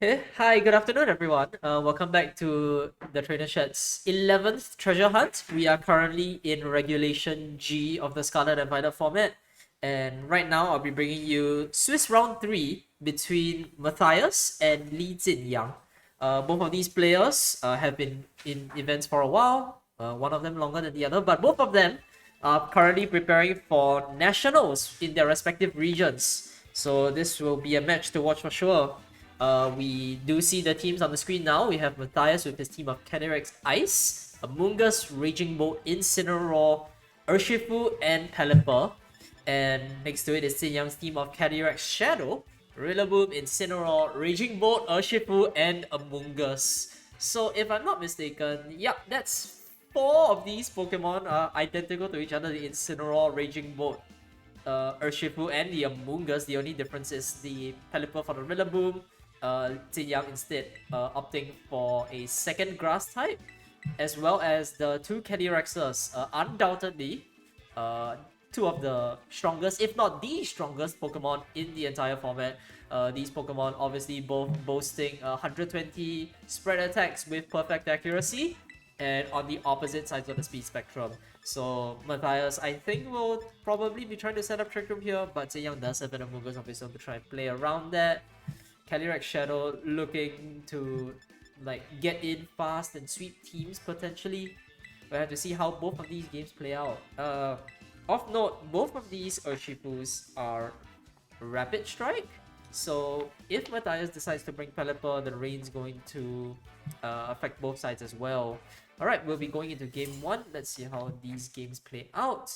Okay, hi, good afternoon, everyone. Welcome back to the Trainer Shed's 11th treasure hunt. We are currently in Regulation G of the Scarlet and Violet format. And right now, I'll be bringing you Swiss Round 3 between Matthias and Li Jinyang. Both of these players have been in events for a while, one of them longer than the other, but both of them are currently preparing for nationals in their respective regions. So this will be a match to watch for sure. We do see the teams on the screen now. We have Matthias with his team of Calyrex Ice, Amoonguss, Raging Bolt, Incineroar, Urshifu, and Pelipper. And next to it is Xinyang's team of Calyrex Shadow, Rillaboom, Incineroar, Raging Bolt, Urshifu, and Amoonguss. So if I'm not mistaken, yep, that's four of these Pokemon are identical to each other. The Incineroar, Raging Bolt, Urshifu, and the Amoonguss. The only difference is the Pelipper for the Rillaboom. Jinyang instead opting for a second grass type, as well as the two Cadyrexes. Undoubtedly, two of the strongest, if not the strongest Pokemon in the entire format. These Pokemon obviously both boasting 120 spread attacks with perfect accuracy, and on the opposite sides of the speed spectrum. So Matthias, I think, will probably be trying to set up Trick Room here, but Zhejiang does have an Amoonguss of his own to try and play around that. Calyrex Shadow looking to like get in fast and sweep teams potentially. We'll have to see how both of these games play out. Of note, both of these Urshifus are Rapid Strike. So if Matthias decides to bring Pelipper, the rain's going to affect both sides as well. Alright, we'll be going into game 1. Let's see how these games play out.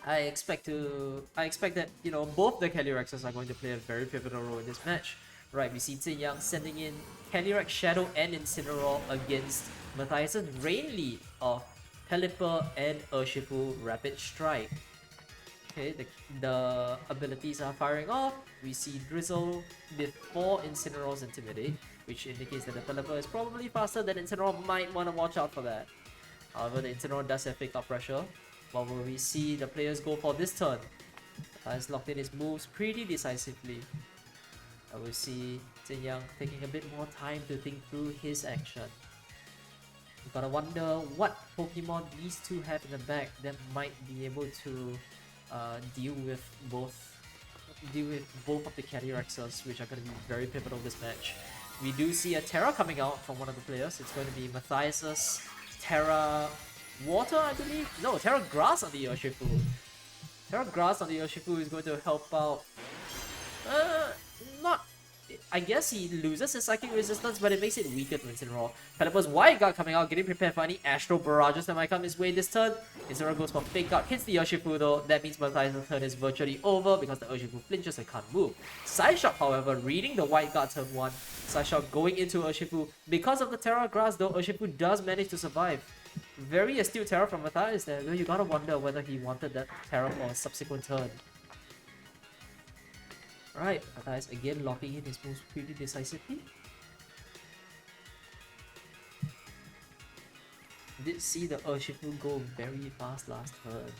I expect that, both the Cadyrexes are going to play a very pivotal role in this match. Right, we see Zinyang sending in Calyrex Shadow and Incineroar against Matthias' rain lead of Pelipper and Urshifu Rapid Strike. Okay, the abilities are firing off. We see Drizzle before Incineroar's Intimidate, which indicates that the Pelipper is probably faster than Incineroar. Might want to watch out for that. However, the Incineroar does have Fake Out Pressure. What will we see the players go for this turn? Has locked in his moves pretty decisively. I will see Jinyang taking a bit more time to think through his action. You gotta wonder what Pokemon these two have in the back that might be able to deal with both of the Cadyrexes, which are going to be very pivotal this match. We do see a Terra coming out from one of the players. It's going to be Matthias's Terra Water, I believe? No, Terra Grass on the Urshifu. Terra Grass on the Urshifu is going to help out. Not. I guess he loses his Psychic Resistance, but it makes it weaker to Incineroar. Pelipper's Wide Guard coming out, getting prepared for any Astral Barrages that might come his way this turn. Incineroar goes for Fake Out, hits the Urshifu though. That means Matthias' turn is virtually over because the Urshifu flinches and can't move. Sideshot, however, reading the Wide Guard turn 1. Sideshot going into Urshifu. Because of the Terra Grass though, Urshifu does manage to survive. Very astute Terra from Matthias there, though you gotta wonder whether he wanted that Terra for a subsequent turn. Right, Matthias again locking in his moves pretty decisively. Did see the Urshifu go very fast last turn.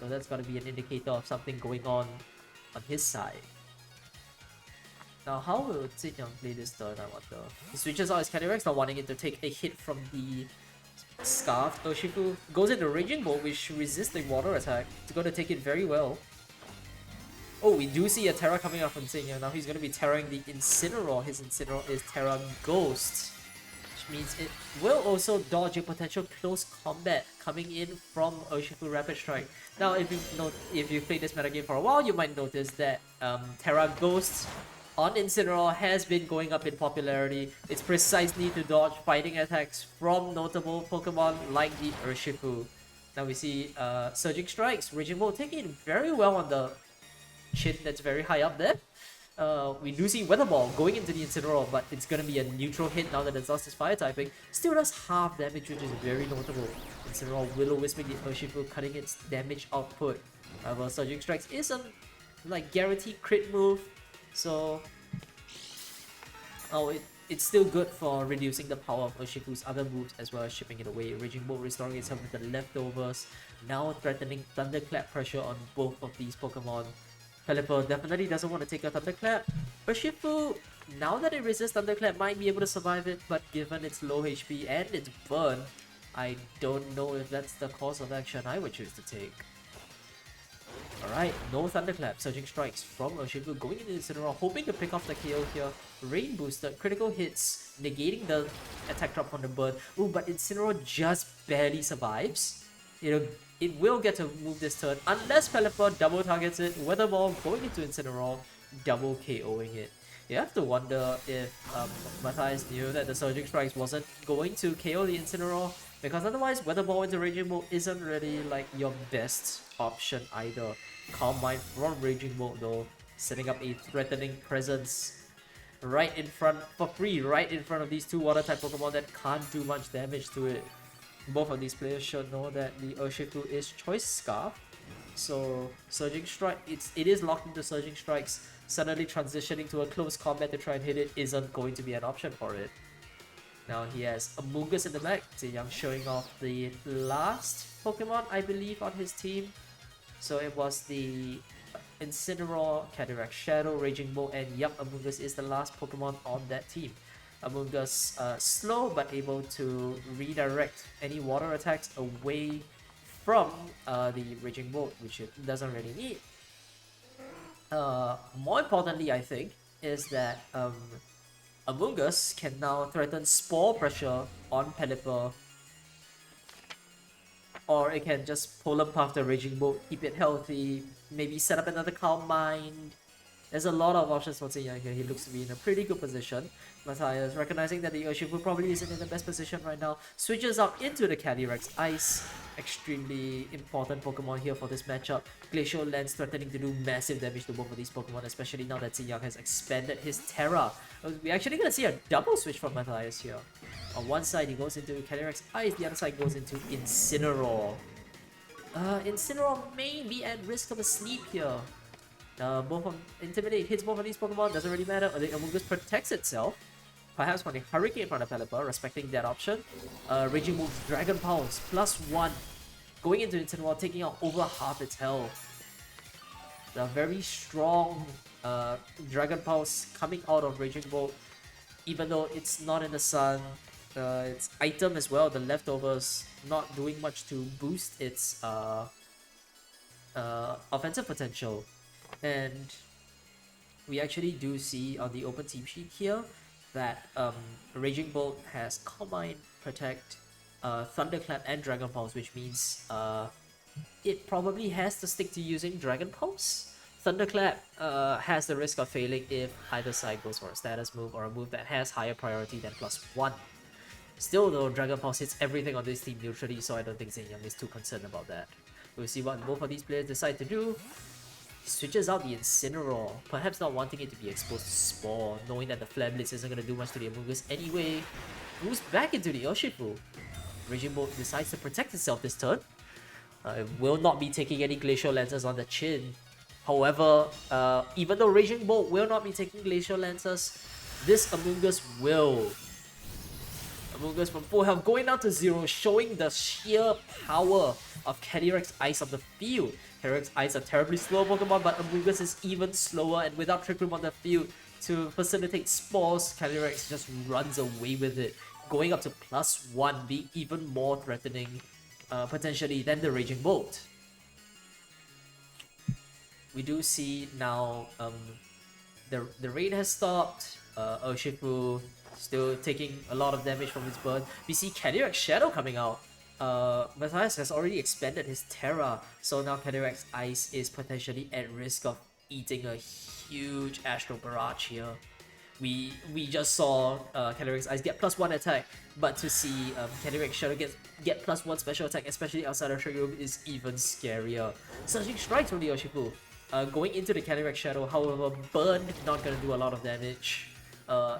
So that's gotta be an indicator of something going on his side. Now, how will Zinyang play this turn, I wonder? He switches out his Calyrex, not wanting it to take a hit from the Scarf. Urshifu goes into Raging Bolt, which resists the water attack. It's going to take it very well. Oh, we do see a Terra coming out from Zinyang. Now he's going to be terraing the Incineroar. His Incineroar is Terra Ghost, which means it will also dodge a potential close combat coming in from Urshifu Rapid Strike. Now, if you've played this metagame for a while, you might notice that Terra Ghost on Incineroar has been going up in popularity. It's precisely to dodge fighting attacks from notable Pokemon like the Urshifu. Now we see Surging Strikes, Raging Bolt taking it very well on the chin that's very high up there. We do see Weather Ball going into the Incineroar, but it's going to be a neutral hit now that it's lost its fire typing. Still does half damage, which is very notable. Incineroar Will-O-Wisping the Urshifu, cutting its damage output. However, Surging Strikes is a guaranteed crit move. So, it's still good for reducing the power of Urshifu's other moves as well as shipping it away. Raging Bolt restoring itself with the leftovers, now threatening Thunderclap pressure on both of these Pokemon. Pelipper definitely doesn't want to take a Thunderclap. Urshifu now that it resists Thunderclap, might be able to survive it, but given its low HP and its burn, I don't know if that's the course of action I would choose to take. Alright, no Thunderclap, Surging Strikes from Urshifu going into Incineroar, hoping to pick off the KO here. Rain boosted, critical hits, negating the attack drop from the burn. Ooh, but Incineroar just barely survives. It will get to move this turn, unless Pelipper double targets it, Weather Ball going into Incineroar, double KOing it. You have to wonder if Matthias knew that the Surging Strikes wasn't going to KO the Incineroar, because otherwise Weather Ball into Raging Bolt isn't really like your best option either. Calm Mind from Raging Bolt though, setting up a threatening presence right in front, for free, right in front of these two water type Pokemon that can't do much damage to it. Both of these players should know that the Urshifu is Choice Scarf, so Surging Strike, it is locked into Surging Strikes. Suddenly transitioning to a close combat to try and hit it isn't going to be an option for it. Now he has Amoonguss in the back, Ziyang showing off the last Pokemon I believe on his team. So it was the Incineroar, Cataract Shadow, Raging Bolt, and yup, Amoonguss is the last Pokemon on that team. Amoonguss slow but able to redirect any water attacks away from the Raging Bolt, which it doesn't really need. More importantly, I think, is that Amoonguss can now threaten Spore Pressure on Pelipper, or it can just Polar Puff the Raging Bolt, keep it healthy, maybe set up another Calm Mind. There's a lot of options for Ziyang here. He looks to be in a pretty good position. Matthias, recognizing that the Urshifu probably isn't in the best position right now, switches out into the Calyrex Ice. Extremely important Pokemon here for this matchup. Glacial Lens threatening to do massive damage to both of these Pokemon, especially now that Ziyang has expanded his Terra. We're actually going to see a double switch from Matthias here. On one side he goes into Calyrex Ice, the other side goes into Incineroar. Incineroar may be at risk of a sleep here. Both of Intimidate hits both of these Pokemon, doesn't really matter. The Amoonguss protects itself, perhaps from the Hurricane from the Pelipper, respecting that option. Raging Bolt, Dragon Pulse, +1, going into Incineroar, taking out over half its health. The very strong Dragon Pulse coming out of Raging Bolt, even though it's not in the sun. Its item as well, the leftovers, not doing much to boost its offensive potential. And we actually do see on the open team sheet here that Raging Bolt has Calm Mind, Protect, Thunderclap, and Dragon Pulse, which means it probably has to stick to using Dragon Pulse. Thunderclap has the risk of failing if either side goes for a status move or a move that has higher priority than +1. Still though, Dragon Pulse hits everything on this team neutrally, so I don't think Ziyang is too concerned about that. We'll see what both of these players decide to do. He switches out the Incineroar, perhaps not wanting it to be exposed to Spore, knowing that the Flare Blitz isn't going to do much to the Amoonguss anyway. Moves back into the Urshifu. Raging Bolt decides to protect itself this turn. It will not be taking any Glacial Lances on the chin. However, even though Raging Bolt will not be taking Glacial Lances, this Amoonguss will. Amoonguss from full health going down to 0, showing the sheer power of Calyrex Ice of the field. Calyrex Ice, a terribly slow Pokemon, but Amoonguss is even slower, and without Trick Room on the field to facilitate spores, Calyrex just runs away with it, going up to +1, being even more threatening potentially than the Raging Bolt. We do see now the rain has stopped. Urshifu still taking a lot of damage from his burn. We see Calyrex Shadow coming out. Matthias has already expanded his Terra, so now Calyrex Ice is potentially at risk of eating a huge Astral Barrage here. We just saw Calyrex Ice get +1 attack, but to see Calyrex Shadow get +1 special attack, especially outside of Trick Room, is even scarier. Surging Strikes from the Urshifu. Going into the Calyrex Shadow, however, Burn not gonna do a lot of damage,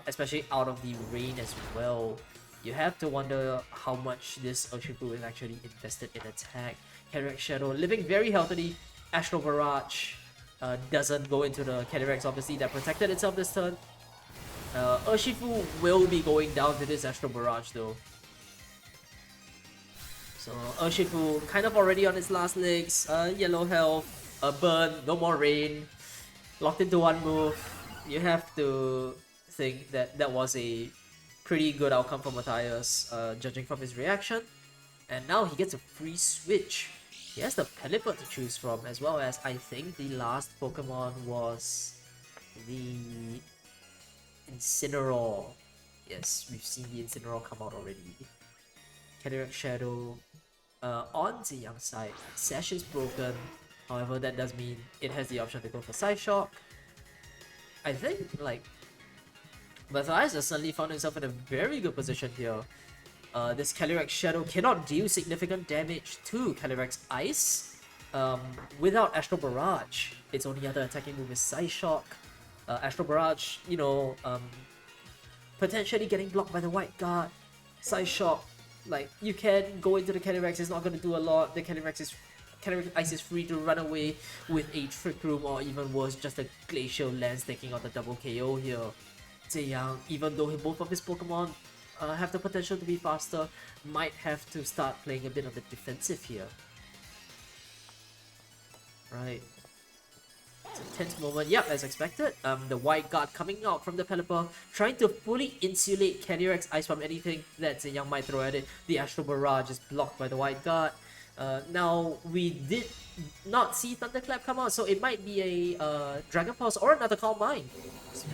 especially out of the rain as well. You have to wonder how much this Urshifu is actually invested in attack. Calyrex Shadow living very healthily. Astral Barrage doesn't go into the Calyrex, obviously, that protected itself this turn. Urshifu will be going down to this Astral Barrage though. So Urshifu kind of already on its last legs. Yellow health, Burn, no more rain. Locked into one move. You have to think that that was a pretty good outcome for Matthias, judging from his reaction. And now he gets a free switch. He has the Pelipper to choose from, as well as I think the last Pokemon was the Incineroar. Yes, we've seen the Incineroar come out already. Cataracts Shadow on the young side. Sash is broken. However, that does mean it has the option to go for Side Shock. I think, like, Matthias has suddenly found himself in a very good position here. This Calyrex Shadow cannot deal significant damage to Calyrex Ice without Astral Barrage. Its only other attacking move is Side Shock. Astral Barrage, you know, potentially getting blocked by the White Guard. Side Shock, like, you can go into the Calyrex, it's not going to do a lot. The Calyrex Ice is free to run away with a Trick Room, or even worse, just a Glacial Lance taking out the double KO here. Ziyang, even though both of his Pokemon have the potential to be faster, might have to start playing a bit of the defensive here. Right. It's a tense moment. Yep, as expected. The White Guard coming out from the Pelipper, trying to fully insulate Calyrex Ice from anything that Ziyang might throw at it. The Astral Barrage is blocked by the White Guard. Now, we did not see Thunderclap come out, so it might be a Dragon Pulse or another Calm Mind.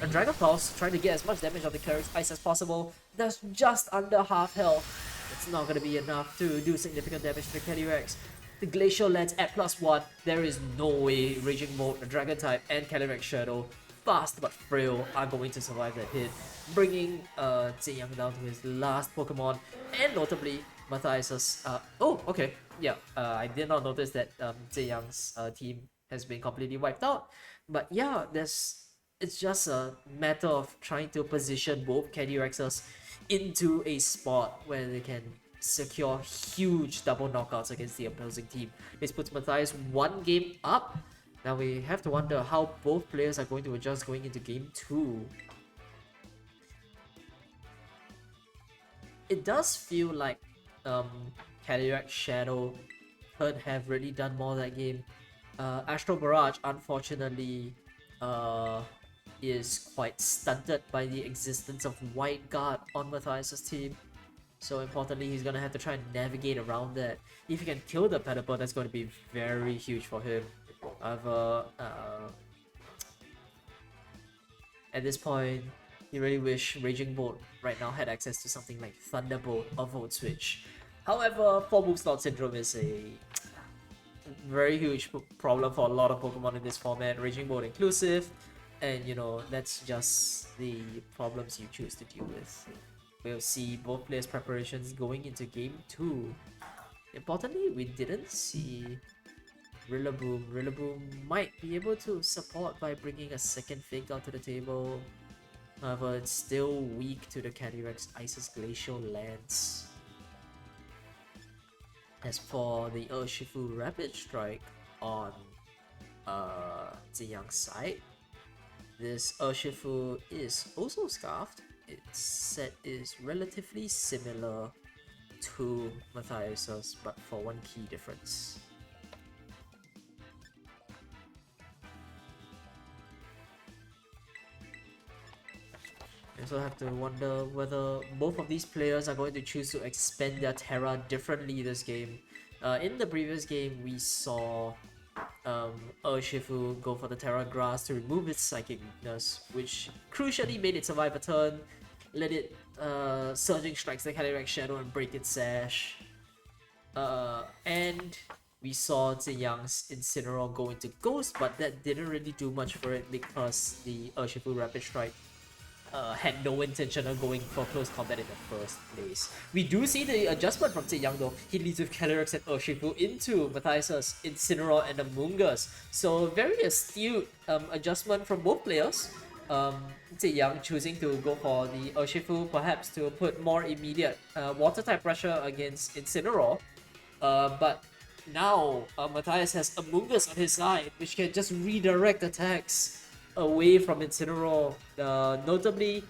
A Dragon Pulse trying to get as much damage on the Calyrex Ice as possible. That's just under half health. It's not going to be enough to do significant damage to the Calyrex. The Glacial Lance at +1, there is no way Raging Mode, a Dragon type, and Calyrex Shadow, fast but frail, are going to survive that hit, bringing Ziyang down to his last Pokemon, and notably, Matthias's... oh, okay, yeah, I did not notice that Ziyang's team has been completely wiped out, but yeah, it's just a matter of trying to position both Cadyrexes into a spot where they can secure huge double knockouts against the opposing team. This puts Matthias one game up. Now we have to wonder how both players are going to adjust going into game 2. It does feel like Calyrex Shadow could have really done more that game. Astral Barrage, unfortunately, is quite stunted by the existence of White Guard on Matthias' team. So importantly, he's gonna have to try and navigate around that. If he can kill the Pelipper, that's going to be very huge for him. However, at this point, you really wish Raging Bolt right now had access to something like Thunderbolt or Volt Switch. However, 4-move slot syndrome is a very huge problem for a lot of Pokemon in this format, Raging Bolt inclusive, and you know, that's just the problems you choose to deal with. We'll see both players' preparations going into game 2. Importantly, we didn't see Rillaboom. Rillaboom might be able to support by bringing a second Fake Out to the table. However, it's still weak to the Calyrex Ice's Glacial Lance. As for the Urshifu Rapid Strike on Ziyang's side, this Urshifu is also Scarfed. Its set is relatively similar to Matthias's, but for one key difference. I also have to wonder whether both of these players are going to choose to expend their Terra differently this game. In the previous game, we saw Urshifu go for the Terra Grass to remove its Psychic weakness, which crucially made it survive a turn, let it Surging Strikes the Calyrex Shadow and break its Sash. And we saw Ziyang's Incineroar go into Ghost, but that didn't really do much for it because the Urshifu Rapid Strike had no intention of going for close combat in the first place. We do see the adjustment from Ziyang though. He leads with Calyrex and Urshifu into Matthias's Incineroar and Amoonguss. So very astute adjustment from both players. Ziyang choosing to go for the Urshifu, perhaps to put more immediate water type pressure against Incineroar. But now Matthias has Amoonguss on his side, which can just redirect attacks away from Incineroar. Notably,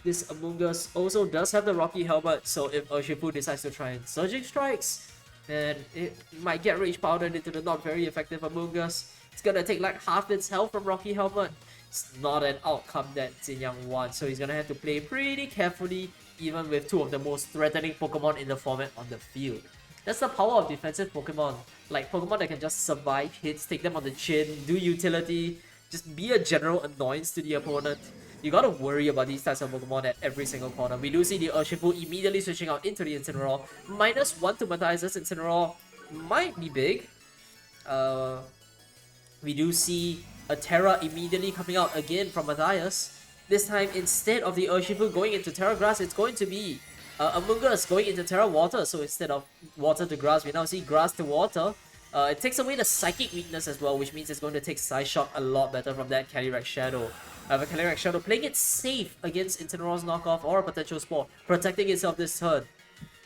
this Amoonguss also does have the Rocky Helmet, so if Urshifu decides to try and Surging Strikes, then it might get Rage Powdered into the not very effective Amoonguss. It's gonna take like half its health from Rocky Helmet, It's not an outcome that Xinjiang wants, so he's gonna have to play pretty carefully, even with two of the most threatening Pokemon in the format on the field. That's the power of defensive Pokemon. Like Pokemon that can just survive hits, take them on the chin, do utility, just be a general annoyance to the opponent. You gotta worry about these types of Pokemon at every single corner. We do see the Urshifu immediately switching out into the Incineroar. -1 to Matthias' Incineroar might be big. We do see a Terra immediately coming out again from Matthias. This time, instead of the Urshifu going into Terra Grass, it's going to be Among Us going into Terra Water. So instead of Water to Grass, we now see Grass to Water. It takes away the Psychic weakness as well, which means it's going to take Psy Shock a lot better from that Calyrex Shadow. However, Calyrex Shadow playing it safe against Incineroar's knockoff or a potential Spore, protecting itself this turn.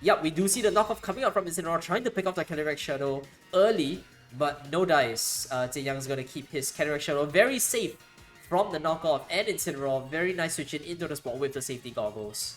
Yep, we do see the knockoff coming out from Incineroar, trying to pick off the Calyrex Shadow early, but no dice. Xinjiang is going to keep his Calyrex Shadow very safe from the knockoff, and Incineroar very nice switching into the spot with the safety goggles.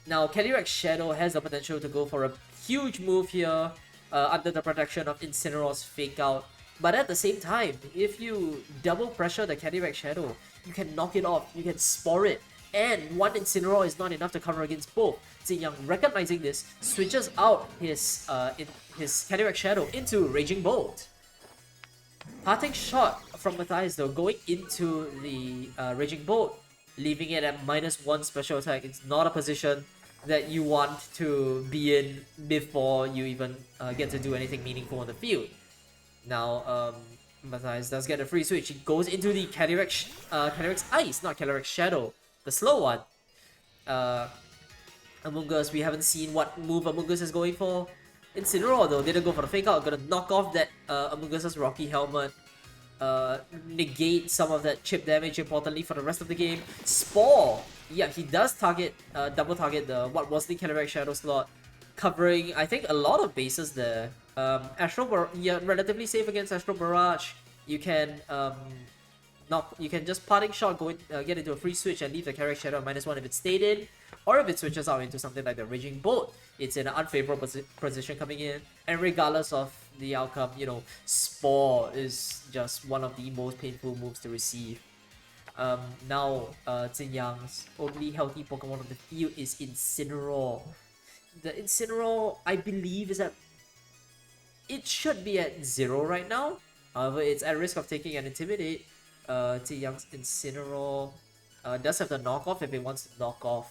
Now, Calyrex Shadow has the potential to go for a huge move here under the protection of Incineroar's Fake Out. But at the same time, if you double pressure the Calyrex Shadow, you can knock it off, you can Spore it, and one Incineroar is not enough to cover against both. Xinjiang, recognizing this, switches out his Calyrex Shadow into Raging Bolt. Parting shot from Matthias though, going into the Raging Bolt, leaving it at -1 special attack. It's not a position that you want to be in before you even get to do anything meaningful on the field. Now, Matthias does get a free switch. He goes into the Calyrex Ice, not Calyrex Shadow, the slow one. Among Us, we haven't seen what move Among Us is going for. Incineroar though didn't go for the Fake Out, gonna knock off that Among Us' Rocky Helmet. Negate some of that chip damage importantly for the rest of the game. Spore! Yeah, he does target, double target what was the Calyrex Shadow slot, covering I think a lot of bases there. Yeah, relatively safe against Astral Barrage. You can you can just parting shot, get into a free switch and leave the Calyrex Shadow at -1 if it stayed in, or if it switches out into something like the Raging Bolt. It's in an unfavorable position coming in, and regardless of the outcome, you know, Spore is just one of the most painful moves to receive. Now, Xinjiang's only healthy Pokemon on the field is Incineroar. The Incineroar, I believe, is at... It should be at 0 right now. However, it's at risk of taking an Intimidate. Xinjiang's Incineroar does have the knockoff if it wants to knock off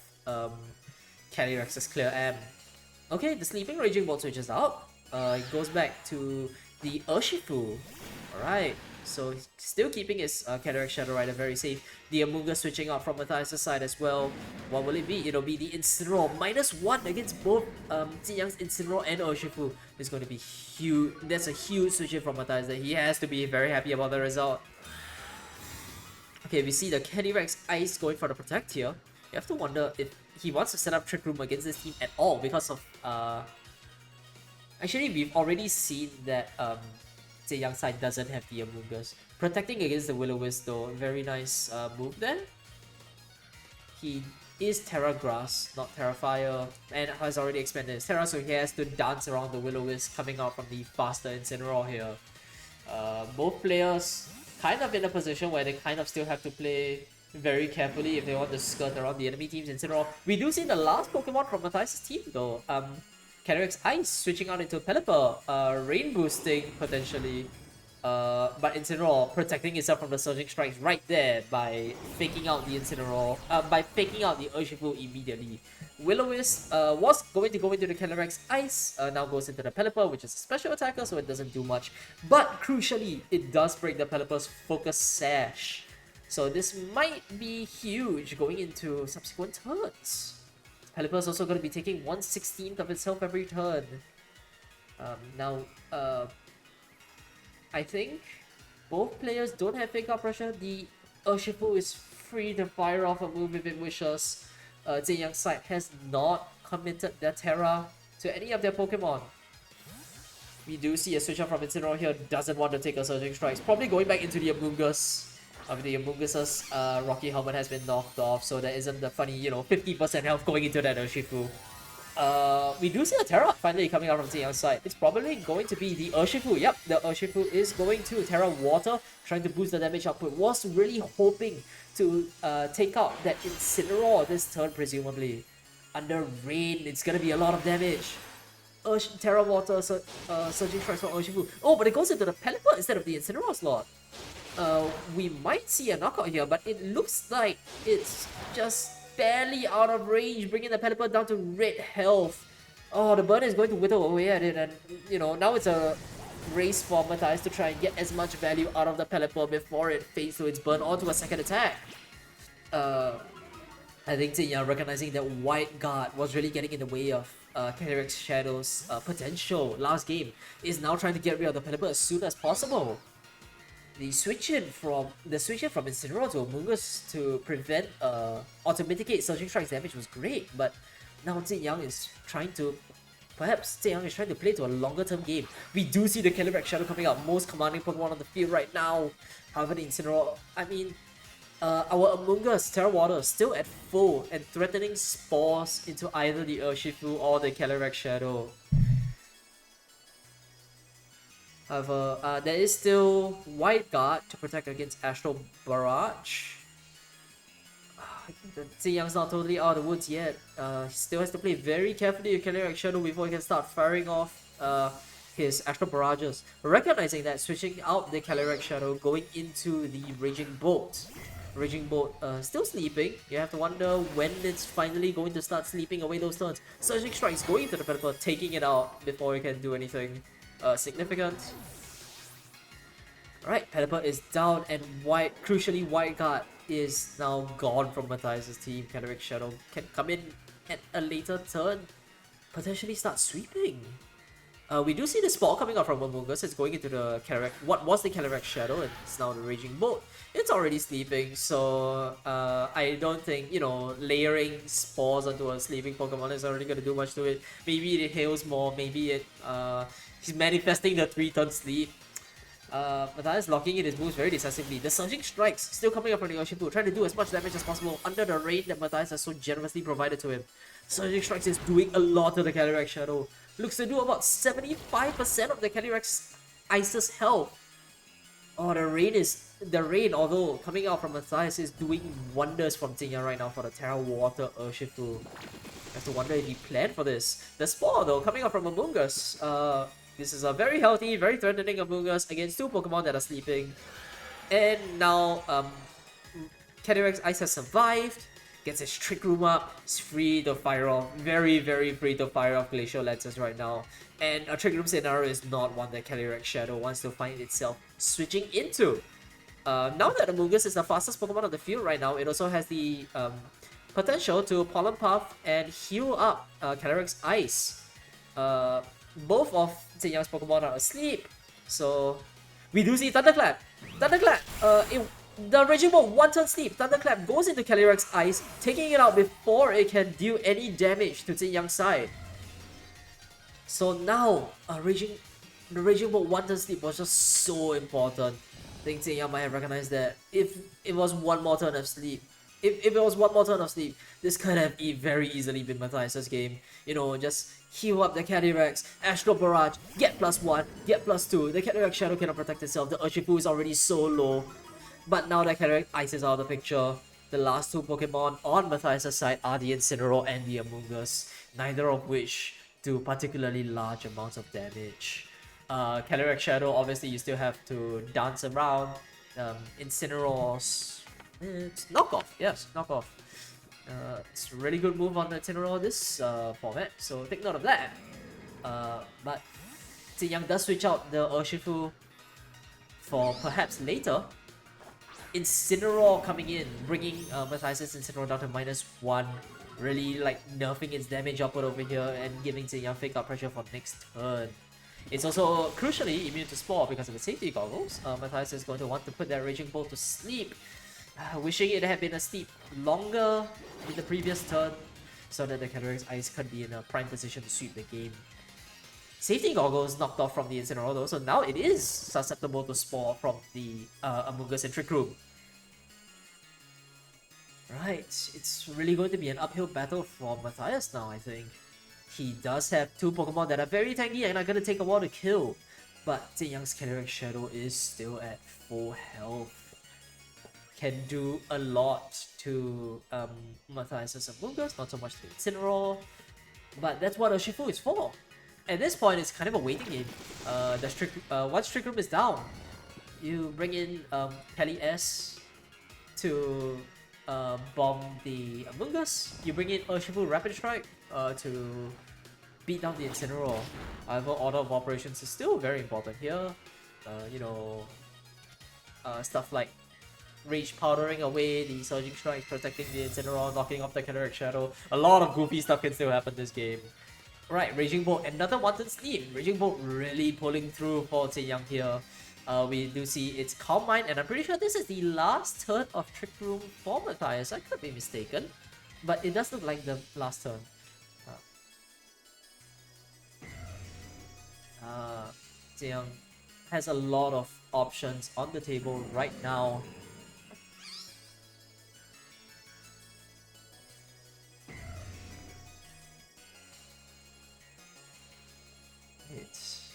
Calyrex's Clear M. Okay, the Sleeping Raging Bolt switches out. It goes back to the Urshifu. Alright, so still keeping his Calyrex Shadow Rider very safe. The Amoonguss switching out from Matthias' side as well. What will it be? It'll be the Incineroar. -1 against both Xinjiang's Incineroar and Urshifu. It's going to be huge. That's a huge switch in from Matthias that he has to be very happy about the result. Okay, we see the Calyrex Ice going for the Protect here. You have to wonder if he wants to set up Trick Room against this team at all because of... Actually, we've already seen that Xinjiang's side doesn't have the Amoonguss. Protecting against the Will-O-Wisp though, very nice move there. He is Terra Grass, not Terra Fire, and has already expanded his Terra, so he has to dance around the Will-O-Wisp coming out from the faster Incineroar here. Both players kind of in a position where they kind of still have to play very carefully if they want to skirt around the enemy team's Incineroar. We do see the last Pokemon from Matthias' team though. Calyrex Ice switching out into Pelipper, rain boosting potentially, but Incineroar protecting itself from the Surging Strikes right there by faking out the Incineroar, by faking out the Urshifu immediately. Will-O-Wisp was going to go into the Calyrex Ice, now goes into the Pelipper, which is a special attacker, so it doesn't do much. But crucially, it does break the Pelipper's Focus Sash. So this might be huge going into subsequent turns. Pelipper's also going to be taking 1/16 of its health every turn. Now, I think both players don't have Fake Out Pressure. The Urshifu is free to fire off a move if it wishes. Xinjiang's side has not committed their Terra to any of their Pokemon. We do see a switch up from Incineroar here, doesn't want to take a Surging Strikes. Probably going back into the Amoonguss. The Amoonguss' Rocky Helmet has been knocked off, so there isn't the funny, you know, 50% health going into that Urshifu. We do see a Terra finally coming out from Ziyang's side. It's probably going to be the Urshifu. Yep, the Urshifu is going to Terra Water, trying to boost the damage output. Was really hoping to take out that Incineroar this turn, presumably. Under Rain, it's gonna be a lot of damage. Terra Water, Surging Strikes from Urshifu. Oh, but it goes into the Pelipper instead of the Incineroar slot. We might see a knockout here, but it looks like it's just barely out of range, bringing the Pelipper down to red health. Oh, the burn is going to wither away at it, and you know, now it's a race for Matthias to try and get as much value out of the Pelipper before it fades to its burn onto a second attack. I think Zinya, recognizing that White Guard was really getting in the way of Calyrex Shadow's potential last game, is now trying to get rid of the Pelipper as soon as possible. The switch in from Incineroar to Amoonguss to prevent or to mitigate Surging Strike's damage was great, but now Ziyang is trying to play to a longer term game. We do see the Calyrex Shadow coming out, most commanding Pokemon on the field right now. However, the Incineroar, our Amoonguss Terra Water still at full and threatening spores into either the Urshifu or the Calyrex Shadow. However, there is still White Guard to protect against Astral Barrage. Ziyang's not totally out of the woods yet. He still has to play very carefully with Calyrex Shadow before he can start firing off his Astral Barrages. Recognizing that, switching out the Calyrex Shadow, going into the Raging Bolt. Raging Bolt still sleeping. You have to wonder when it's finally going to start sleeping away those turns. Surging Strikes going to the Pelipper, taking it out before he can do anything significant. Alright, Pelipper is down, and crucially White Guard is now gone from Matthias' team. Calyrex Shadow can come in at a later turn, potentially start sweeping. We do see the Spore coming out from Amoonguss. It's going into the what was the Calyrex Shadow, and it's now the Raging Bolt. It's already sleeping, so I don't think, you know, layering spores onto a sleeping Pokemon is already going to do much to it. Maybe it heals more, maybe he's manifesting the 3-turn sleep. Matthias locking in his moves very decisively. The Surging Strikes still coming up from the Urshifu, trying to do as much damage as possible under the rain that Matthias has so generously provided to him. Surging Strikes is doing a lot to the Calyrex Shadow. Looks to do about 75% of the Calyrex Ice's health. Oh, the rain, although coming out from Matthias, is doing wonders from Zinya right now for the Terra Water Urshifu. Have to wonder if he planned for this. The Spore, though, coming out from Amoonguss. This is a very healthy, very threatening Amoonguss against two Pokemon that are sleeping. And now, Calyrex Ice has survived, gets his Trick Room up, is free to fire off, very, very free to fire off Glacial Lances right now. And a Trick Room scenario is not one that Calyrex Shadow wants to find itself switching into. Now that Amoonguss is the fastest Pokemon on the field right now, it also has the potential to Pollen Puff and heal up Calyrex Ice. Both of Zinyang's Pokemon are asleep, so we do see Thunderclap. Thunderclap, the Raging Bolt 1-turn sleep. Thunderclap goes into Calyrex Ice, taking it out before it can do any damage to Zinyang's side. So now, the Raging Bolt 1-turn sleep was just so important. I think Zinyang might have recognized that if it was one more turn of sleep, this could have very easily been Matthias' game. You know, just heal up the Calyrex, Astral Barrage, get +1, get +2. The Calyrex Shadow cannot protect itself. The Urshifu is already so low. But now that Calyrex Ice is out of the picture, the last two Pokemon on Matthias' side are the Incineroar and the Amoonguss, neither of which do particularly large amounts of damage. Calyrex Shadow, obviously you still have to dance around. Incineroar's... it's knockoff, yes, knockoff. It's a really good move on the Incineroar this format, so take note of that. But Zinyang does switch out the Urshifu for perhaps later. Incineroar coming in, bringing Matthias' Incineroar down to -1, really like nerfing its damage output over here and giving Zinyang fake out pressure for next turn. It's also crucially immune to Spore because of the safety goggles. Matthias is going to want to put that Raging Bolt to sleep. Wishing it had been asleep longer in the previous turn so that the Calyrex Ice could be in a prime position to sweep the game. Safety Goggles knocked off from the Incineroar though, so now it is susceptible to Spore from the Amoonguss and Trick Room. Right, it's really going to be an uphill battle for Matthias now, I think. he does have two Pokemon that are very tanky and are gonna take a while to kill. But Ziyang's Calyrex Shadow is still at full health. Can do a lot to Matthias' Amoonguss, not so much to Incineroar. But that's what Urshifu is for. At this point, it's kind of a waiting game. Once Trick Room is down, you bring in Kelly S to bomb the Amoonguss. You bring in Urshifu Rapid Strike to beat down the Incineroar. However, order of operations is still very important here. You know, stuff like Rage powdering away the Surging Strikes, protecting the Incineroar, knocking off the Calyrex Shadow. A lot of goofy stuff can still happen this game. Right, Raging Bolt, another wanted sleep. Raging Bolt really pulling through for Ziyang here. We do see it's Calm Mind, and I'm pretty sure this is the last turn of Trick Room for Matthias. I could be mistaken, but it does look like the last turn. Ziyang has a lot of options on the table right now. It's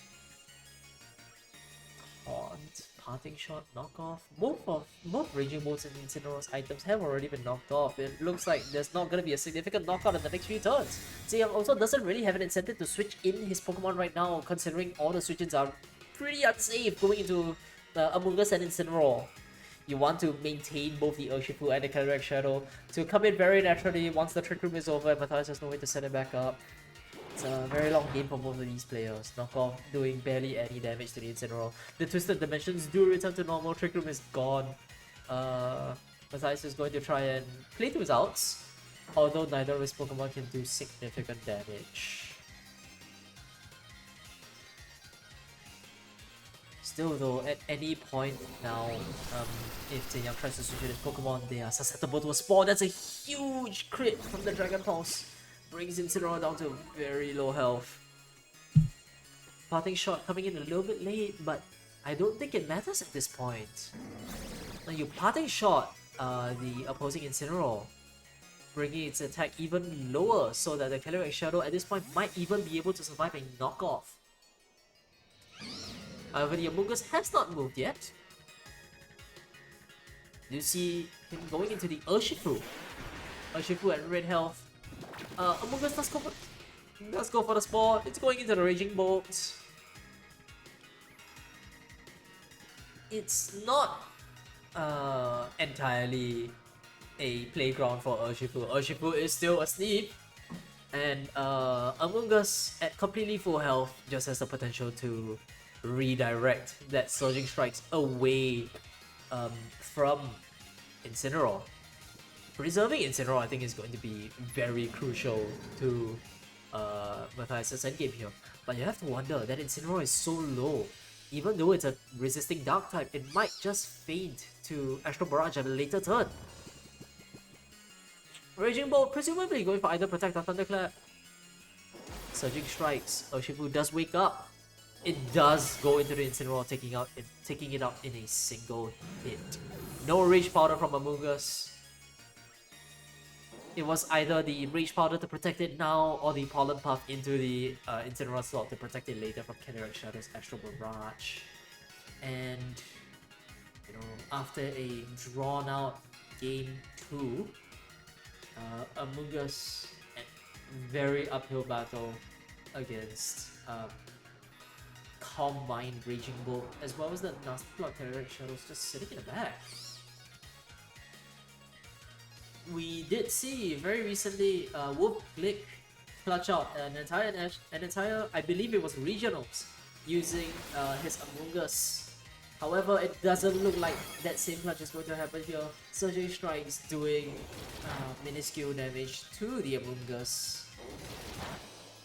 Taunt, Parting Shot, Knockoff. Both Raging Bolts and Incineroar's items have already been knocked off. It looks like there's not gonna be a significant knockout in the next few turns. Ziyang also doesn't really have an incentive to switch in his Pokemon right now, considering all the switch-ins are pretty unsafe going into Amoonguss and Incineroar. You want to maintain both the Urshifu and the Calyrex Shadow to come in very naturally once the Trick Room is over and Matthias has no way to set it back up. It's a very long game for both of these players. Knockoff doing barely any damage to the Incineroar. The Twisted Dimensions do return to normal. Trick Room is gone. Matthias is going to try and play to his outs, although neither of his Pokemon can do significant damage. Still though, at any point now, if Ziyang tries to switch with his Pokemon, they are susceptible to a Spore. That's a huge crit from the Dragon Pulse. Brings Incineroar down to very low health. Parting Shot coming in a little bit late, but I don't think it matters at this point. Now you Parting Shot the opposing Incineroar, bringing its attack even lower so that the Calyrex Shadow at this point might even be able to survive a knockoff. However, the Amoonguss has not moved yet. You see him going into the Urshifu. Urshifu at red health. Amoonguss does go for the Spore. It's going into the Raging Bolt. It's not entirely a playground for Urshifu. Urshifu is still asleep. And Amoonguss at completely full health just has the potential to redirect that Surging Strikes away from Incineroar. Preserving Incineroar, I think, is going to be very crucial to Matthias' endgame here. But you have to wonder that Incineroar is so low. Even though it's a resisting Dark type, it might just faint to Astral Barrage at a later turn. Raging Bolt, presumably going for either Protect or Thunderclap. Surging Strikes, Urshifu does wake up. It does go into the Incineroar, taking it out in a single hit. No Rage Powder from Amoonguss. It was either the Rage Powder to protect it now, or the Pollen Puff into the Incineroar slot to protect it later from Calyrex Shadow's Astral Barrage. And, you know, after a drawn out game 2, Amoonguss at very uphill battle against Calm Mind, Raging Bolt, as well as the Nasty Plot Calyrex Shadows just sitting in the back. We did see very recently Wolf Glick clutch out an entire, I believe it was regionals, using his Amoonguss. However, it doesn't look like that same clutch is going to happen here. Surging Strikes doing minuscule damage to the Amoonguss.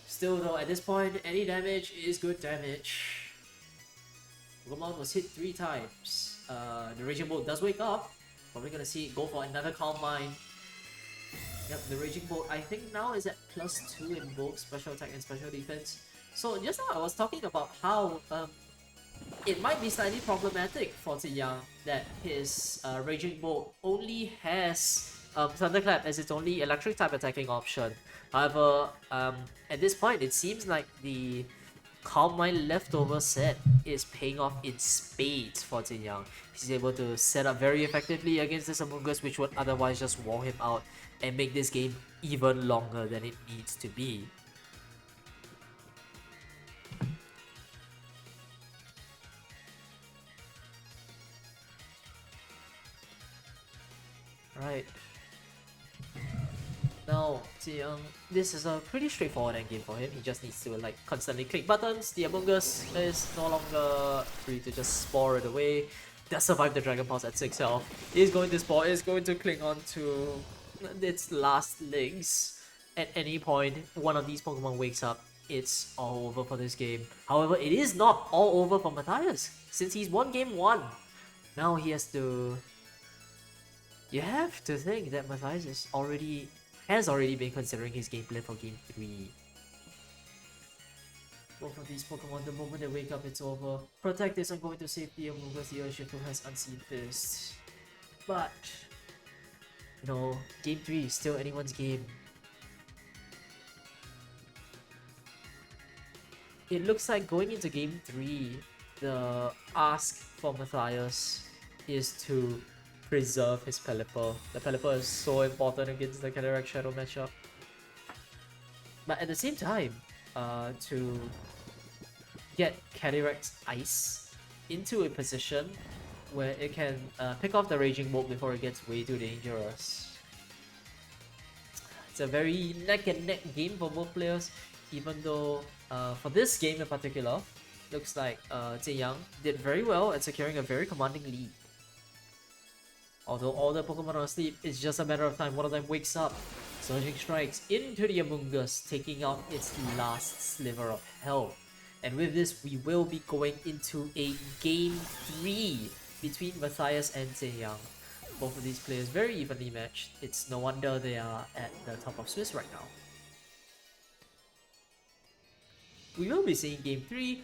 Still though, at this point, any damage is good damage. Pokemon was hit 3 times. The Raging Bolt does wake up. Probably gonna see it go for another Calm Mind. Yep, the Raging Bolt I think now is at +2 in both special attack and special defense. So just now I was talking about how it might be slightly problematic for Ziyang that his Raging Bolt only has Thunderclap as its only electric type attacking option. However, at this point, it seems like the Calm Mind leftover set is paying off in spades for Jin Yang. He's able to set up very effectively against this Among Us, which would otherwise just wall him out and make this game even longer than it needs to be. Right. Now, Jiang, this is a pretty straightforward endgame for him. He just needs to like constantly click buttons. The Among Us is no longer free to just spore it away. Does survive the Dragon Pulse at 6 health. Is going to spore, is going to cling on to its last legs. At any point, one of these Pokemon wakes up, it's all over for this game. However, it is not all over for Matthias, since he's won game 1. Now he has to... You have to think that Matthias has already been considering his gameplay for game 3. Both of these Pokemon, the moment they wake up, it's over. Protect isn't going to save the Among Us. The Urshifu has Unseen Fist. But, you know, game 3 is still anyone's game. It looks like going into game 3, the ask for Matthias is to preserve his Pelipper. The Pelipper is so important against the Cataract Shadow matchup. But at the same time, to get Cataract's Ice into a position where it can pick off the Raging Bolt before it gets way too dangerous. It's a very neck and neck game for both players, even though for this game in particular, looks like Jin Yang did very well at securing a very commanding lead. Although all the Pokemon are asleep, it's just a matter of time. One of them wakes up. Surging Strikes into the Among Us, taking out its last sliver of health. And with this, we will be going into a Game 3 between Matthias and Jin Yang. Both of these players very evenly matched. It's no wonder they are at the top of Swiss right now. We will be seeing Game 3.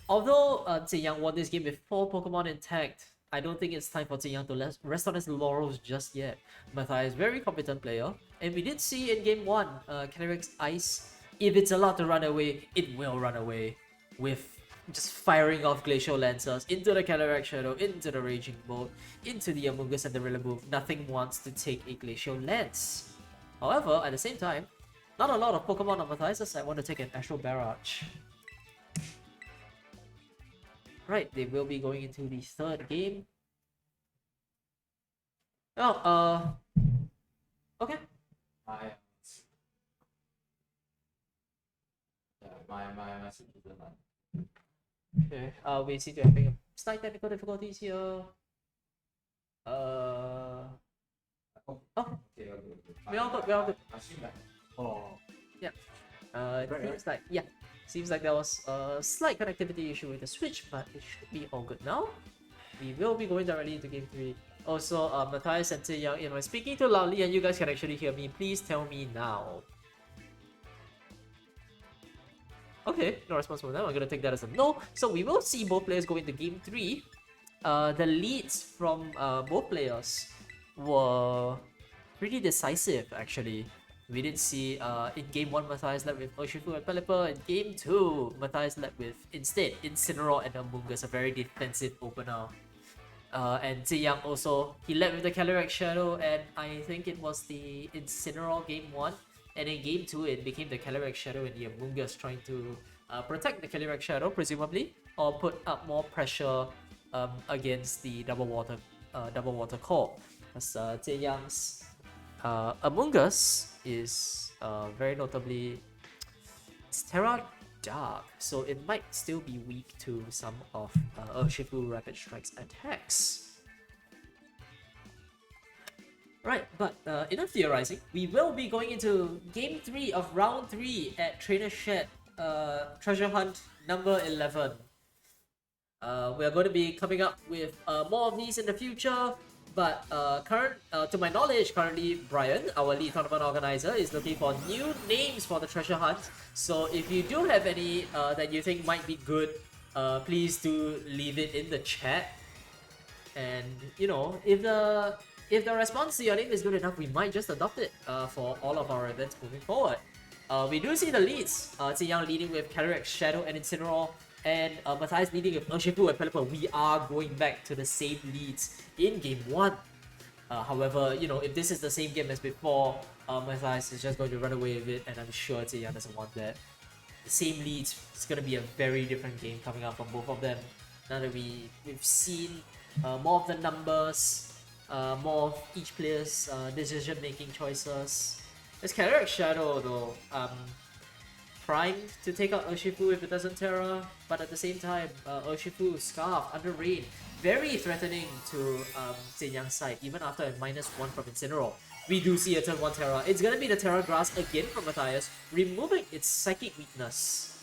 Although Jin Yang won this game with 4 Pokemon intact, I don't think it's time for Jin Yang to rest on his laurels just yet. Matthias, very competent player. And we did see in game 1, Cataract's Ice, if it's allowed to run away, it will run away. With just firing off Glacial Lancers into the Cataract Shadow, into the Raging Bolt, into the Among Us and the Rillaboom. Nothing wants to take a Glacial Lance. However, at the same time, not a lot of Pokemon on Matthias' side want to take an Astral Barrage. Right, they will be going into the third game. Oh, okay. My switch is on. Okay, we seem to be having slight technical difficulties here. Oh, Okay, we all good, we all good. Oh. Yeah. Seems like there was a slight connectivity issue with the Switch, but it should be all good now. We will be going directly into game 3. Also, Matthias and Jin Yang, if I'm speaking too loudly and you guys can actually hear me, please tell me now. Okay, no response from them. I'm gonna take that as a no. So we will see both players go into game 3. The leads from both players were pretty decisive actually. We did see in game 1 Matthias led with Urshifu and Pelipper. In game 2, Matthias led with instead Incineroar and Among Us, a very defensive opener. And Jin Yang also, he led with the Cataract Shadow, and I think it was the Incineroar game 1. And in game 2, it became the Cataract Shadow and the Among Us trying to protect the Cataract Shadow, presumably, or put up more pressure against the Double Water Core. As Jin Yang's Among Us is very notably, it's Terra Dark, so it might still be weak to some of Urshifu Rapid Strike's attacks. Right, but enough theorizing. We will be going into Game 3 of Round 3 at Trainer Shed Treasure Hunt number 11. We are going to be coming up with more of these in the future, but to my knowledge, currently Brian, our lead tournament organizer, is looking for new names for the Treasure Hunt. So if you do have any that you think might be good, please do leave it in the chat. And you know, if the if the response to your name is good enough, we might just adopt it for all of our events moving forward. We do see the leads. Ziyang leading with Calyrex, Shadow, and Incineroar, and Matthias leading with Urshifu and Pelipper. We are going back to the same leads in game 1. However, you know, if this is the same game as before, Matthias is just going to run away with it, and I'm sure Ziyang doesn't want that. The same leads, it's going to be a very different game coming out from both of them. Now that we've seen more of the numbers, more of each player's decision-making choices. This Calyrex Shadow though, primed to take out Urshifu if it doesn't Terra, but at the same time, Urshifu, Scarf, Under Rain, very threatening to Ziyang's side, even after a -1 from Incineroar. We do see a turn 1 Terra. It's gonna be the Terra Grass again from Matthias, removing its Psychic weakness.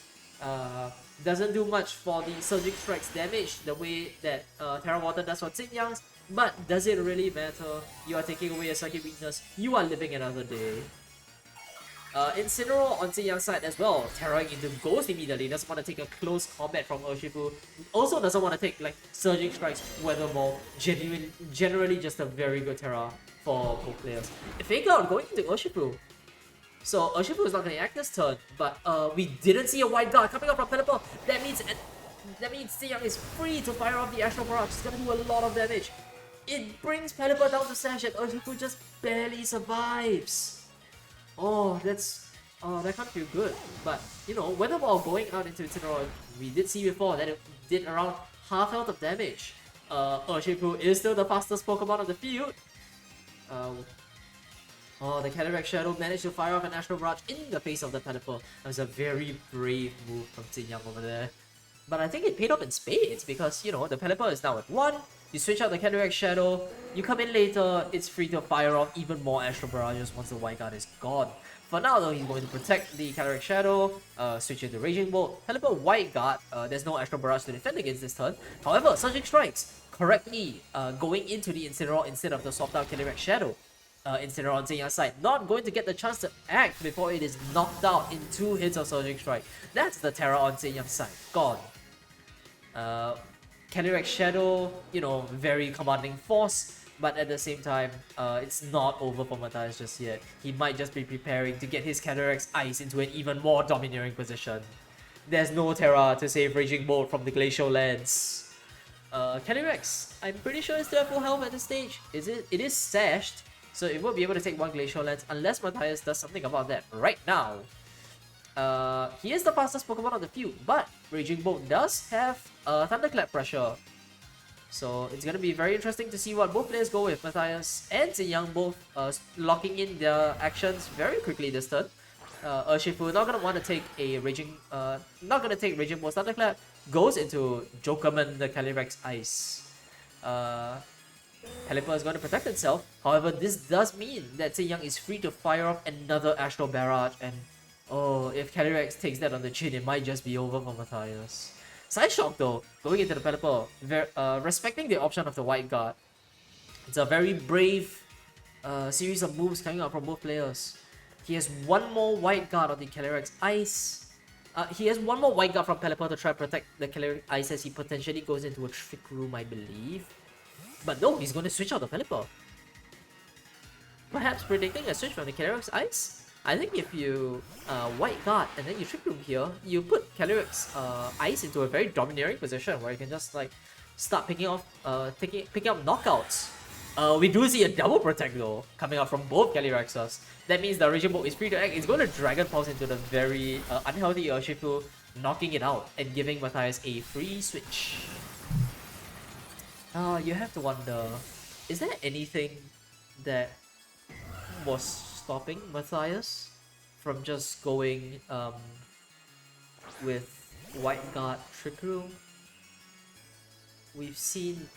Doesn't do much for the Surging Strike's damage the way that Terra Water does for Ziyang's, but does it really matter? You are taking away a Psychic weakness, you are living another day. Incineroar on Ziyang's side as well, Terroring into Ghost immediately, doesn't want to take a close combat from Urshifu, also doesn't want to take like Surging Strikes, Weather Ball, generally just a very good Terra for both players. Fake Out going into Urshifu. So Urshifu is not going to act this turn, but we didn't see a White Guard coming up from Pelipper. That means Ziyang is free to fire off the Astral Barrage. It's going to do a lot of damage. It brings Pelipper down to Sash and Urshifu just barely survives. Oh, that can't feel good. But, you know, Weather Ball going out into Incineroar, we did see before that it did around half health of damage. Urshifu is still the fastest Pokemon on the field. The Calyrex Shadow managed to fire off an Astral Barrage in the face of the Pelipper. That was a very brave move from Ziyang over there. But I think it paid off in spades because, you know, the Pelipper is now at 1. You switch out the Calyrex Shadow, you come in later, it's free to fire off even more Astral Barrages once the White Guard is gone. For now though, he's going to protect the Calyrex Shadow, switch into Raging Bolt. Pelipper White Guard, there's no Astral Barrage to defend against this turn. However, Surging Strikes correctly going into the Incineroar instead of the swapped out Calyrex Shadow. Incineroar on Ziyang's side, not going to get the chance to act before it is knocked out in 2 hits of Surging Strike. That's the Terra on Ziyang's side, gone. Calyrex Shadow, you know, very commanding force, but at the same time, it's not over for Matthias just yet. He might just be preparing to get his Calyrex Ice into an even more domineering position. There's no Terra to save Raging Bolt from the Glacial Lance. Calyrex, I'm pretty sure it's still at full health at this stage. It is sashed, so it won't be able to take 1 Glacial Lance unless Matthias does something about that right now. He is the fastest Pokemon on the field, but Raging Bolt does have Thunderclap pressure. So it's gonna be very interesting to see what both players go with. Matthias and Ziyang both locking in their actions very quickly this turn. Urshifu not gonna want to take a Raging Bolt's Thunderclap, goes into Jokerman the Calyrex Ice. Pelipper is going to protect itself. However, this does mean that Ziyang is free to fire off another Astral Barrage, and oh, if Calyrex takes that on the chin, it might just be over for Matthias. Side Shock though, going into the Pelipper, respecting the option of the White Guard. It's a very brave series of moves coming out from both players. He has 1 more White Guard on the Calyrex Ice. He has 1 more White Guard from Pelipper to try and protect the Calyrex Ice as he potentially goes into a Trick Room, I believe. But no, he's going to switch out the Pelipper. Perhaps predicting a switch from the Calyrex Ice? I think if you White Guard and then you Trick Room here, you put Calyrex Ice into a very domineering position where you can just like start picking up knockouts. We do see a double protect though coming out from both Calyrexes. That means the Raging Bolt is free to act. It's going to Dragon Pulse into the very unhealthy Urshifu, knocking it out and giving Matthias a free switch. You have to wonder, is there anything that was stopping Matthias from just going with White Guard Trick Room? We've seen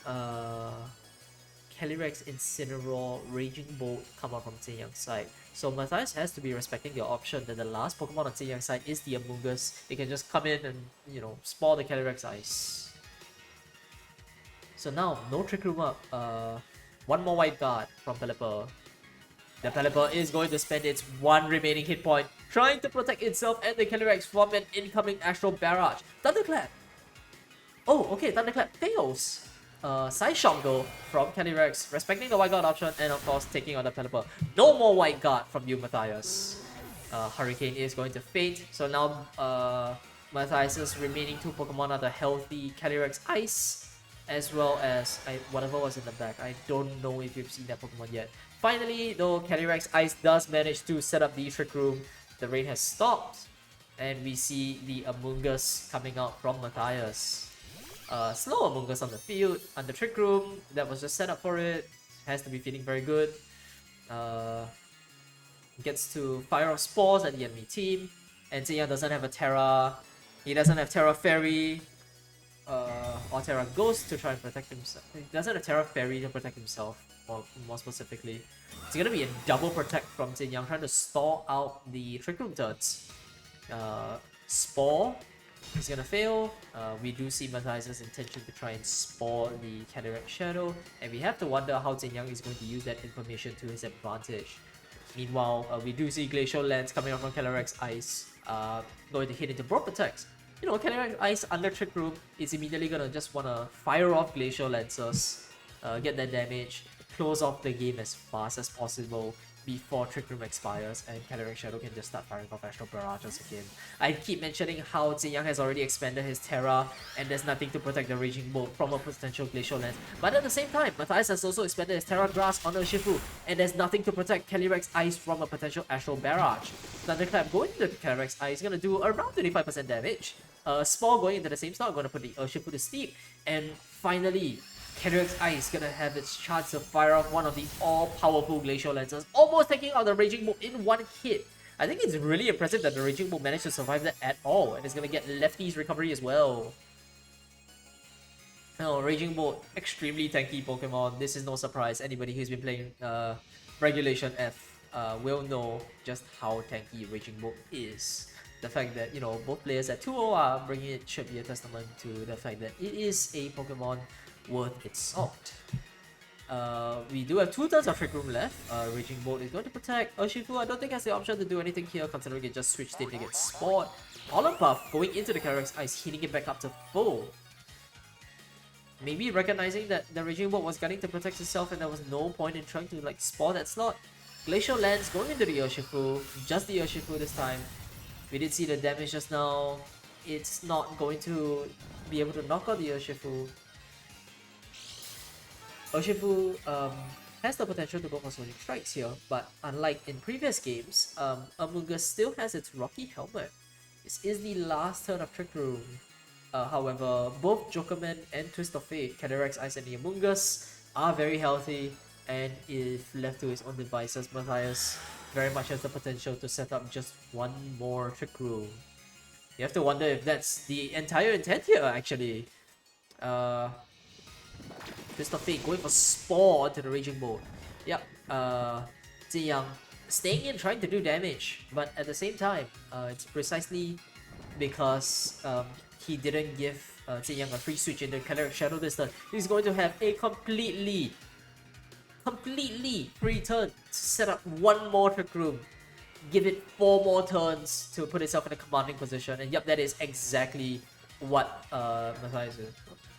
Calyrex, Incineroar, Raging Bolt come out from Ziyang's side. So Matthias has to be respecting the option that the last Pokemon on Ziyang's side is the Amoonguss. It can just come in and, you know, spoil the Calyrex Ice. So now, no Trick Room up. 1 more White Guard from Pelipper. The Pelipper is going to spend its 1 remaining hit point trying to protect itself and the Calyrex from an incoming Astral Barrage. Thunderclap! Oh, okay, Thunderclap fails. side shot though from Calyrex, respecting the white guard option and of course taking on the Pelipper. No more white guard from you, Matthias. Hurricane is going to fade, so now Matthias' remaining two Pokemon are the healthy Calyrex Ice, as well as whatever was in the back. I don't know if you've seen that Pokemon yet. Finally, though, Calyrex Ice does manage to set up the Trick Room. The rain has stopped, and we see the Amoonguss coming out from Matthias. Slow Amoonguss on the field, on the Trick Room. That was just set up for it. Has to be feeling very good. Gets to fire off spores at the enemy team. And Ziyang doesn't have a Terra. He doesn't have Terra Fairy. Or Terra Ghost to try and protect himself. He doesn't have Terra Fairy to protect himself, or more specifically. It's gonna be a double protect from Ziyang, trying to stall out the Trick Room turns. Spore is gonna fail. We do see Matthias' intention to try and spore the Calyrex Shadow, and we have to wonder how Ziyang is going to use that information to his advantage. Meanwhile, we do see Glacial Lance coming out from Calyrex Ice, going to hit into Broke Attacks. You know, Calyrex Ice under Trick Room is immediately gonna just wanna fire off Glacial Lances, get that damage, close off the game as fast as possible before Trick Room expires, and Calyrex Shadow can just start firing off Astral Barrages again. I keep mentioning how Ziyang has already expanded his Terra, and there's nothing to protect the Raging Bolt from a potential Glacial Lance. But at the same time, Matthias has also expanded his Terra Grass on Urshifu, and there's nothing to protect Calyrex Ice from a potential Astral Barrage. Thunderclap going into the Calyrex Ice is going to do around 25% damage. Spore going into the same slot, going to put the Urshifu to sleep, and finally, Calyrex Ice gonna have its chance to fire off one of the all-powerful Glacial Lances, almost taking out the Raging Bolt in one hit. I think it's really impressive that the Raging Bolt managed to survive that at all, and it's gonna get Lefty's recovery as well. No, Raging Bolt, extremely tanky Pokemon. This is no surprise. Anybody who's been playing Regulation F will know just how tanky Raging Bolt is. The fact that, you know, both players at 2-0 are bringing it should be a testament to the fact that it is a Pokemon worth its salt. We do have 2 turns of Trick Room left. Raging Bolt is going to protect Urshifu. I don't think has the option to do anything here, considering it just switched in to get Sport. Pollen Puff going into the Calyrex Ice, heating it back up to full. Maybe recognizing that the Raging Bolt was gunning to protect itself and there was no point in trying to like spore that slot. Glacial Lance going into the Urshifu, just the Urshifu this time. We did see the damage just now. It's not going to be able to knock out the Urshifu. Urshifu has the potential to go for Sonic Strikes here, but unlike in previous games, Amoonguss still has its Rocky Helmet. This is the last turn of Trick Room. However, both Jokerman and Twist of Fate, Calyrex Ice and the Amoonguss, are very healthy, and if left to his own devices, Matthias very much has the potential to set up just one more Trick Room. You have to wonder if that's the entire intent here, actually. Twist of Fate going for Spore to the Raging Bolt. Yep, Ziyang staying in, trying to do damage, but at the same time, it's precisely because he didn't give Ziyang a free switch into Calyrex Shadow this turn. He's going to have a completely free turn to set up one more Trick Room. Give it 4 more turns to put itself in a commanding position, and yep, that is exactly what Matthias did.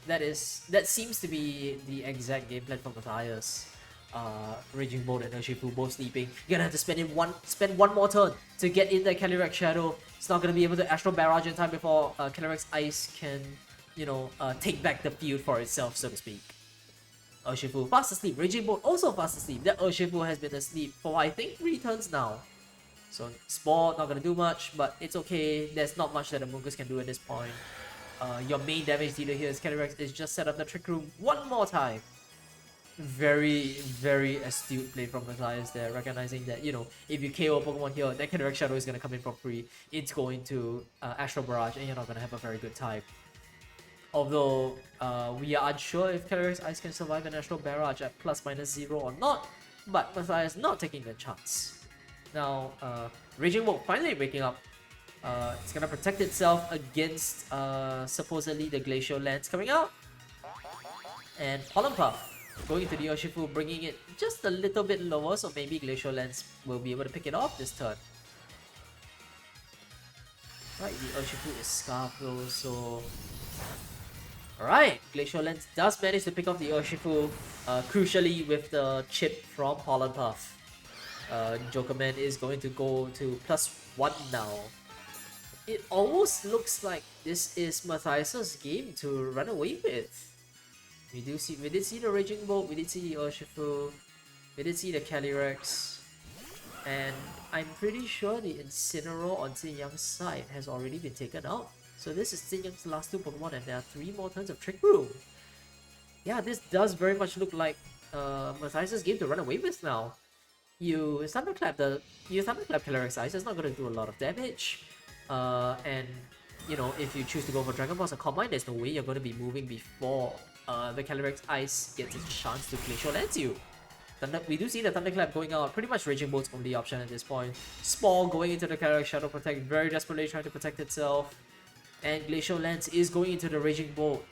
That seems to be the exact game plan for Matthias. Raging Bolt and Urshifu both sleeping. You're gonna have to spend one more turn to get in the Calyrex Shadow. It's not gonna be able to Astral Barrage in time before Calyrex Ice can, you know, take back the field for itself, so to speak. Urshifu fast asleep. Raging Bolt also fast asleep. That Urshifu has been asleep for I think 3 turns now. So Spore not gonna do much, but it's okay. There's not much that Amoonguss can do at this point. Your main damage dealer here is Calyrex is just set up the Trick Room one more time. Very astute play from Matthias there, recognizing that, you know, if you KO a Pokemon here, that Calyrex Shadow is gonna come in for free. It's going to Astral Barrage, and you're not gonna have a very good time. Although we are unsure if Calyrex Ice can survive an Astral Barrage at ±0 or not, but Matthias not taking the chance. Now, Raging Bolt finally waking up. It's gonna protect itself against supposedly the Glacial Lance coming out. And Pollen Puff going into the Urshifu, bringing it just a little bit lower, so maybe Glacial Lance will be able to pick it off this turn. Right, the Urshifu is scarfed though, so Alright, Glacial Lens does manage to pick up the Urshifu, crucially with the chip from Pollen Puff. Jokerman is going to go to +1 now. It almost looks like this is Matthias's game to run away with. We did see the Raging Bolt, we did see the Urshifu, we did see the Calyrex, and I'm pretty sure the Incineroar on Xinjiang's side has already been taken out. So this is Xinjiang's last 2 Pokemon and there are 3 more turns of Trick Room. Yeah, this does very much look like Matthias's game to run away with now. You Thunderclap Calyrex Ice, it's not going to do a lot of damage. And you know, if you choose to go for Dragon Balls and Combine, there's no way you're going to be moving before the Calyrex Ice gets its chance to Glacial Lens you. We do see the Thunderclap going out, pretty much Raging Bolt's only option at this point. Spore going into the Calyrex Shadow Protect, very desperately trying to protect itself. And Glacial Lens is going into the Raging Bolt.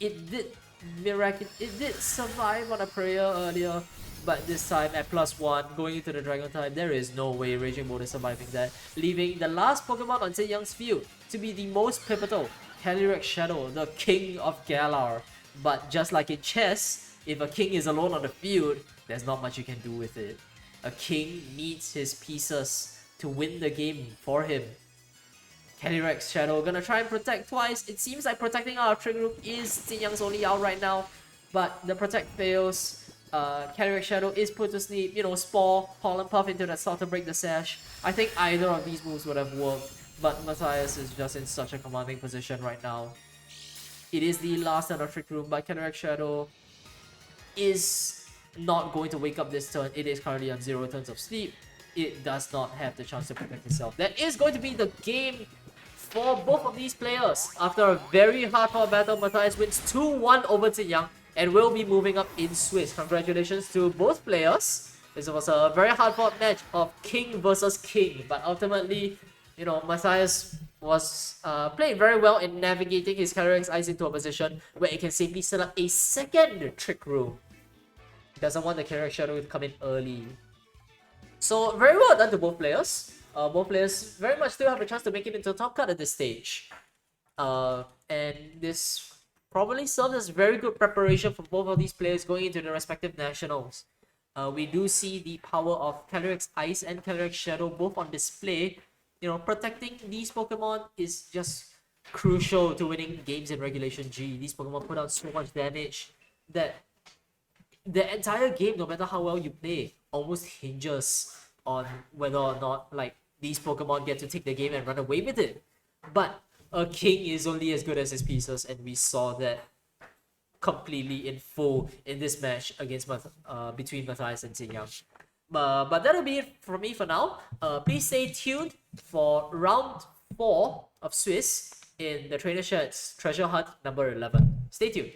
It did survive on a prayer earlier, but this time at +1, going into the Dragon type, there is no way Raging Bolt is surviving that, leaving the last Pokemon on Xinjiang's field to be the most pivotal, Calyrex Shadow, the king of Galar. But just like in chess, if a king is alone on the field, there's not much you can do with it. A king needs his pieces to win the game for him. Calyrex Shadow gonna try and protect twice. It seems like protecting our Trick Room is Xinjiang's only out right now, but the protect fails. Calyrex Shadow is put to sleep. You know, Spore, Pollen Puff into that slot to break the sash. I think either of these moves would have worked, but Matthias is just in such a commanding position right now. It is the last turn of Trick Room, but Calyrex Shadow is not going to wake up this turn. It is currently on 0 turns of sleep. It does not have the chance to protect itself. That is going to be the game for both of these players. After a very hard-fought battle, Matthias wins 2-1 over Xinjiang and will be moving up in Swiss. Congratulations to both players. This was a very hard-fought match of King versus King, but ultimately, you know, Matthias was playing very well in navigating his Calyrex Ice into a position where it can safely set up a second Trick Room. He doesn't want the Calyrex Shadow to come in early. So very well done to both players. Both players very much still have a chance to make it into the top cut at this stage. And this probably serves as very good preparation for both of these players going into the respective nationals. We do see the power of Calyrex Ice and Calyrex Shadow both on display. You know, protecting these Pokemon is just crucial to winning games in Regulation G. These Pokemon put out so much damage that the entire game, no matter how well you play, almost hinges on whether or not like these Pokemon get to take the game and run away with it. But a king is only as good as his pieces, and we saw that completely in full in this match against between Matthias and Xinjiang. But that'll be it from me for now. Please stay tuned for round 4 of Swiss in the Trainer Shirts Treasure Hunt number 11. Stay tuned.